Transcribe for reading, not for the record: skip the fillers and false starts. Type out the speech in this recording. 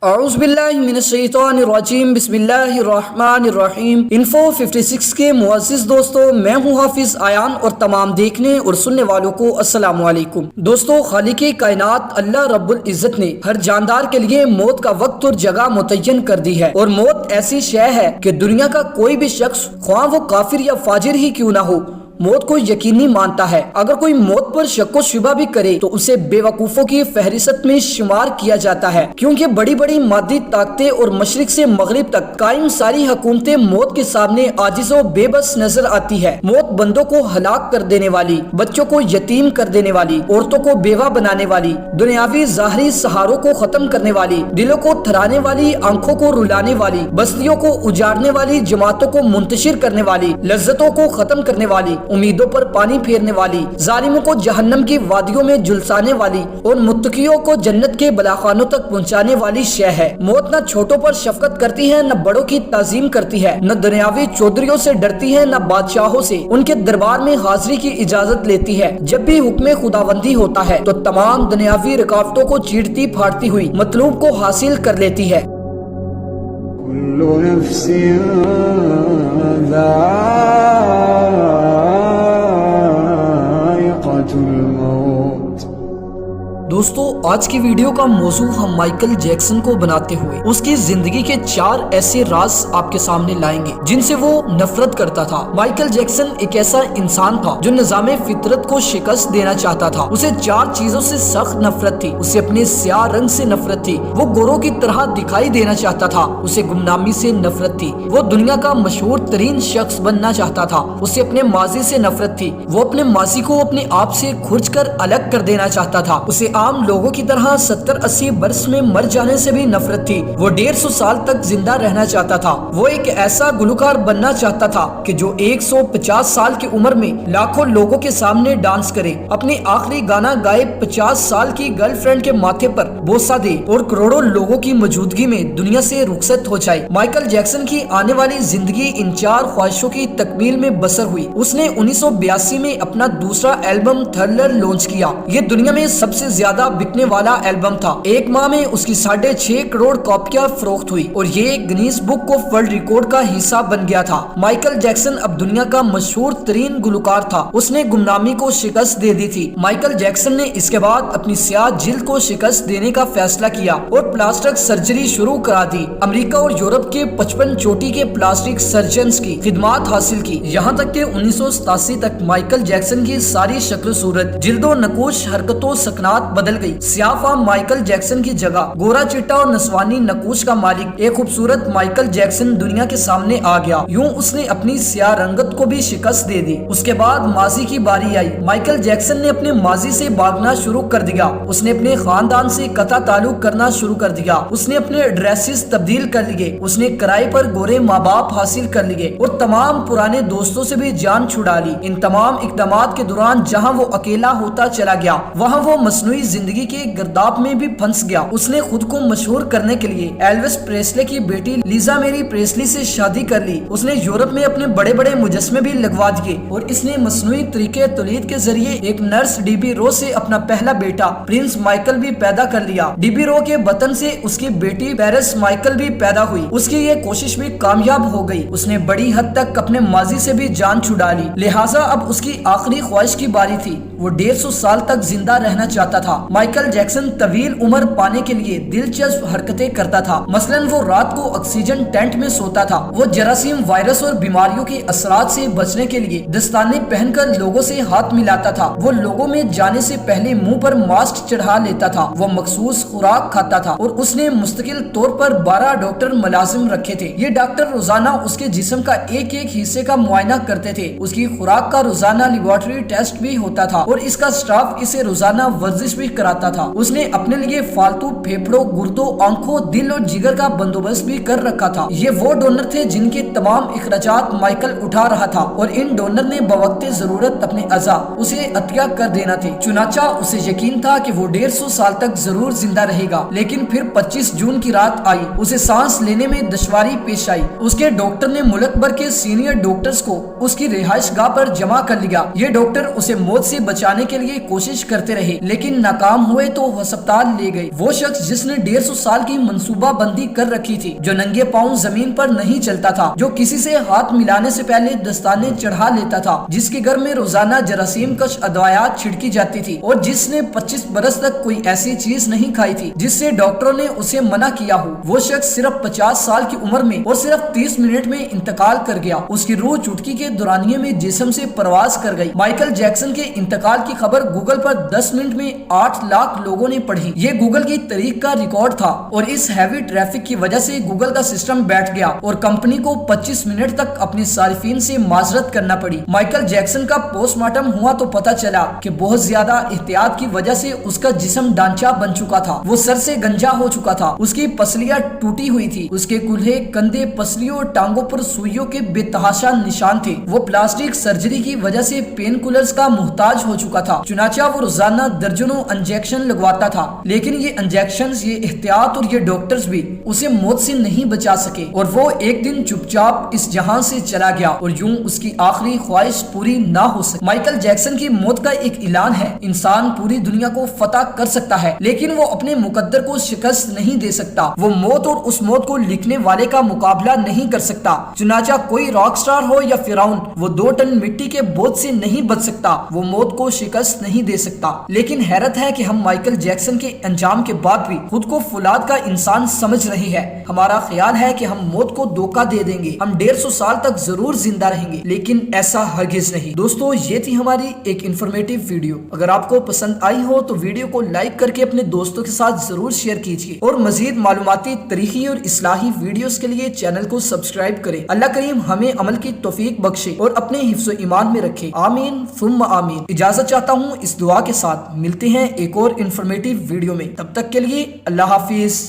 اعوذ باللہ من الشیطان الرجیم بسم اللہ الرحمن الرحیم۔ انفو 56 کے معزز دوستو، میں ہوں حافظ ایان اور تمام دیکھنے اور سننے والوں کو السلام علیکم۔ دوستو، خالق کائنات اللہ رب العزت نے ہر جاندار کے لیے موت کا وقت اور جگہ متعین کر دی ہے، اور موت ایسی شے ہے کہ دنیا کا کوئی بھی شخص، خواہ وہ کافر یا فاجر ہی کیوں نہ ہو، موت کو یقینی مانتا ہے۔ اگر کوئی موت پر شک و شبہ بھی کرے تو اسے بے وقوفوں کی فہرست میں شمار کیا جاتا ہے، کیونکہ بڑی بڑی مادی طاقتیں اور مشرق سے مغرب تک قائم ساری حکومتیں موت کے سامنے عاجز و بے بس نظر آتی ہے۔ موت بندوں کو ہلاک کر دینے والی، بچوں کو یتیم کر دینے والی، عورتوں کو بیوہ بنانے والی، دنیاوی ظاہری سہاروں کو ختم کرنے والی، دلوں کو تھرانے والی، آنکھوں کو رلانے والی، بستیوں کو اجاڑنے والی، جماعتوں کو منتشر کرنے والی، لذتوں کو ختم کرنے والی، امیدوں پر پانی پھیرنے والی، ظالموں کو جہنم کی وادیوں میں جلسانے والی اور متقیوں کو جنت کے بلاخانوں تک پہنچانے والی شے ہے۔ موت نہ چھوٹوں پر شفقت کرتی ہے، نہ بڑوں کی تعظیم کرتی ہے، نہ دنیاوی چودھریوں سے ڈرتی ہے، نہ بادشاہوں سے ان کے دربار میں حاضری کی اجازت لیتی ہے۔ جب بھی حکم خداوندی ہوتا ہے تو تمام دنیاوی رکاوٹوں کو چیرتی پھاڑتی ہوئی مطلوب کو حاصل کر لیتی ہے۔ كل نفس ذائقة الموت۔ دوستو، آج کی ویڈیو کا موضوع ہم مائیکل جیکسن کو بناتے ہوئے اس کی زندگی کے 4 ایسے راز آپ کے سامنے لائیں گے جن سے وہ نفرت کرتا تھا۔ مائیکل جیکسن ایک ایسا انسان تھا جو نظام فطرت کو شکست دینا چاہتا تھا۔ اسے 4 چیزوں سے سخت نفرت تھی۔ اسے اپنے سیاہ رنگ سے نفرت تھی، وہ گوروں کی طرح دکھائی دینا چاہتا تھا۔ اسے گمنامی سے نفرت تھی، وہ دنیا کا مشہور ترین شخص بننا چاہتا تھا۔ اسے اپنے ماضی سے نفرت تھی، وہ اپنے ماضی کو اپنے آپ سے کھرچ کر الگ کر دینا چاہتا تھا۔ اسے عام لوگوں کی طرح 70-80 برس میں مر جانے سے بھی نفرت تھی۔ وہ 150 سال تک زندہ رہنا چاہتا تھا۔ وہ ایک ایسا گلوکار بننا چاہتا تھا کہ جو 150 سال کی عمر میں لاکھوں لوگوں کے سامنے ڈانس کرے، اپنی آخری گانا گائے 50 سال کی گرل فرینڈ کے ماتھے پر بوسہ دے اور کروڑوں لوگوں کی موجودگی میں دنیا سے رخصت ہو جائے۔ مائیکل جیکسن کی آنے والی زندگی ان 4 خواہشوں کی تکمیل میں بسر ہوئی۔ اس نے 1982 میں اپنا دوسرا البم تھرلر لانچ کیا۔ یہ دنیا میں سب سے زیادہ بکنے والا البم تھا۔ ایک ماہ میں اس کی 6.5 کروڑ کاپیاں فروخت ہوئی اور یہ Guinness book of world record کا حصہ بن گیا تھا۔ مائیکل جیکسن اب دنیا کا مشہور ترین گلوکار تھا۔ اس نے گمنامی کو شکست دے دی تھی۔ مائیکل جیکسن نے اس کے بعد اپنی سیاہ جلد کو شکست دینے کا فیصلہ کیا اور پلاسٹک سرجری شروع کرا دی۔ امریکہ اور یورپ کے 55 چوٹی کے پلاسٹک سرجنز کی خدمات حاصل کی، یہاں تک کہ 1987 تک مائیکل جیکسن کی ساری شکل و صورت، جلد و نقوش، حرکت و سکنات بدل گئی۔ سیاہ فام مائیکل جیکسن کی جگہ گورا چٹا اور نسوانی نقوش کا مالک ایک خوبصورت مائیکل جیکسن دنیا کے سامنے آ گیا۔ یوں اس نے اپنی سیاہ رنگت کو بھی شکست دے دی۔ اس کے بعد ماضی کی باری آئی۔ مائیکل جیکسن نے اپنے ماضی سے بھاگنا شروع کر دیا۔ اس نے اپنے خاندان سے قطع تعلق کرنا شروع کر دیا۔ اس نے اپنے ایڈریسز تبدیل کر لیے۔ اس نے کرائے پر گورے ماں باپ حاصل کر لیے اور تمام پرانے دوستوں سے بھی جان چھڑا لی۔ ان تمام اقدامات کے دوران جہاں وہ اکیلا ہوتا چلا گیا، وہاں وہ مصنوعی زندگی کے گرداب میں بھی پھنس گیا۔ اس نے خود کو مشہور کرنے کے لیے ایلوس پریسلے کی بیٹی لیزا میری پریسلی سے شادی کر لی۔ اس نے یورپ میں اپنے بڑے بڑے مجسمے بھی لگوا دیے اور اس نے مصنوعی طریقے تولید کے ذریعے ایک نرس ڈی بی رو سے اپنا پہلا بیٹا پرنس مائیکل بھی پیدا کر لیا۔ ڈی بی رو کے بطن سے اس کی بیٹی پیرس مائیکل بھی پیدا ہوئی۔ اس کی یہ کوشش بھی کامیاب ہو گئی۔ اس نے بڑی حد تک اپنے ماضی سے بھی جان چھڑا لی، لہٰذا اب اس کی آخری خواہش کی باری تھی۔ وہ 150 سال تک زندہ رہنا چاہتا تھا۔ مائیکل جیکسن طویل عمر پانے کے لیے دلچسپ حرکتیں کرتا تھا۔ مثلاً وہ رات کو آکسیجن ٹینٹ میں سوتا تھا۔ وہ جراثیم، وائرس اور بیماریوں کے اثرات سے بچنے کے لیے دستانے پہن کر لوگوں سے ہاتھ ملاتا تھا۔ وہ لوگوں میں جانے سے پہلے منہ پر ماسک چڑھا لیتا تھا۔ وہ مخصوص خوراک کھاتا تھا اور اس نے مستقل طور پر 12 ڈاکٹر ملازم رکھے تھے۔ یہ ڈاکٹر روزانہ اس کے جسم کا ایک ایک حصے کا معائنہ کرتے تھے۔ اس کی خوراک کا روزانہ لیبارٹری ٹیسٹ بھی ہوتا تھا اور اس کا سٹاف اسے روزانہ ورزش بھی کراتا تھا۔ اس نے اپنے لیے فالتو پھیپھڑوں، گردوں، آنکھوں، دل اور جگر کا بندوبست بھی کر رکھا تھا۔ یہ وہ ڈونر تھے جن کے تمام اخراجات مائیکل اٹھا رہا تھا اور ان ڈونر نے بوقت ضرورت اپنے اعضاء اسے عطیہ کر دینا تھے۔ چنانچہ اسے یقین تھا کہ وہ 150 سال تک ضرور زندہ رہے گا، لیکن پھر 25 جون کی رات آئی۔ اسے سانس لینے میں دشواری پیش آئی۔ اس کے ڈاکٹر نے ملک بھر کے سینئر ڈاکٹرز کو اس کی رہائش گاہ پر جمع کر لیا۔ یہ ڈاکٹر اسے موت سے بچانے کے لیے کوشش کرتے رہے لیکن ناکام ہوئے تو ہسپتال لے گئے۔ وہ شخص جس نے 150 سال کی منصوبہ بندی کر رکھی تھی، جو ننگے پاؤں زمین پر نہیں چلتا تھا، جو کسی سے ہاتھ ملانے سے پہلے دستانے چڑھا لیتا تھا، جس کے گھر میں روزانہ جراثیم کش ادویات چھڑکی جاتی تھی، اور جس نے 25 برس تک کوئی ایسی چیز نہیں کھائی تھی جس سے ڈاکٹروں نے اسے منع کیا ہو، وہ شخص صرف 50 سال کی عمر میں اور صرف 30 منٹ میں انتقال کر گیا۔ اس کی روح چٹکی کے دورانیے میں جسم سے پرواز کر گئی۔ مائیکل جیکسن کے انتقال کی خبر گوگل پر 10 منٹ میں 8 لاکھ لوگوں نے پڑھی۔ یہ گوگل کی تاریخ کا ریکارڈ تھا، اور اس ہیوی ٹریفک کی وجہ سے گوگل کا سسٹم بیٹھ گیا اور کمپنی کو 25 منٹ تک اپنے صارفین سے معذرت کرنا پڑی۔ مائیکل جیکسن کا پوسٹ مارٹم ہوا تو پتہ چلا کہ بہت زیادہ احتیاط کی وجہ سے اس کا جسم ڈانچہ بن چکا تھا، وہ سر سے گنجا ہو چکا تھا، اس کی پسلیاں ٹوٹی ہوئی تھی، اس کے کولہے، کندھے، پسلیوں اور ٹانگوں پر سوئیوں کے بے تحاشا نشان تھے۔ وہ پلاسٹک سرجری کی وجہ سے پین کولرز کا محتاج ہو چکا تھا، چنانچہ وہ روزانہ درجنوں انجیکشن لگواتا تھا، لیکن یہ انجیکشنز، یہ احتیاط اور یہ ڈاکٹرز بھی اسے موت سے نہیں بچا سکے، اور وہ ایک دن چپ چاپ اس جہاں سے چلا گیا، اور یوں اس کی آخری خواہش پوری نہ ہو سکی۔ مائیکل جیکسن کی موت کا ایک اعلان ہے: انسان پوری دنیا کو فتح کر سکتا ہے لیکن وہ اپنے مقدر کو شکست نہیں دے سکتا۔ وہ موت اور اس موت کو لکھنے والے کا مقابلہ نہیں کر سکتا، چنانچہ کوئی راک سٹار ہو یا فرعون، وہ 2 ٹن مٹی کے بوجھ سے نہیں بچ سکتا، وہ موت کو شکست نہیں دے سکتا۔ لیکن حیرت ہے کہ ہم مائیکل جیکسن کے انجام کے بعد بھی خود کو فولاد کا انسان سمجھ رہے ہیں۔ ہمارا خیال ہے کہ ہم موت کو دھوکہ دے دیں گے، ہم 150 سال تک ضرور زندہ رہیں گے، لیکن ایسا ہرگز نہیں۔ دوستو، یہ تھی ہماری ایک انفارمیٹیو ویڈیو۔ اگر آپ کو پسند آئی ہو تو ویڈیو کو لائک کر کے اپنے دوستوں کے ساتھ ضرور شیئر کیجیے، اور مزید معلوماتی، تاریخی اور اصلاحی ویڈیوز کے لیے چینل کو سبسکرائب کریں۔ اللہ کریم ہمیں عمل کی توفیق بخشے اور اپنے حفظ و ایمان میں رکھے، آمین ثم آمین۔ اجازت چاہتا ہوں اس دعا کے ساتھ، ملتے ہیں ایک اور انفارمیٹیو ویڈیو میں، تب تک کے لیے اللہ حافظ۔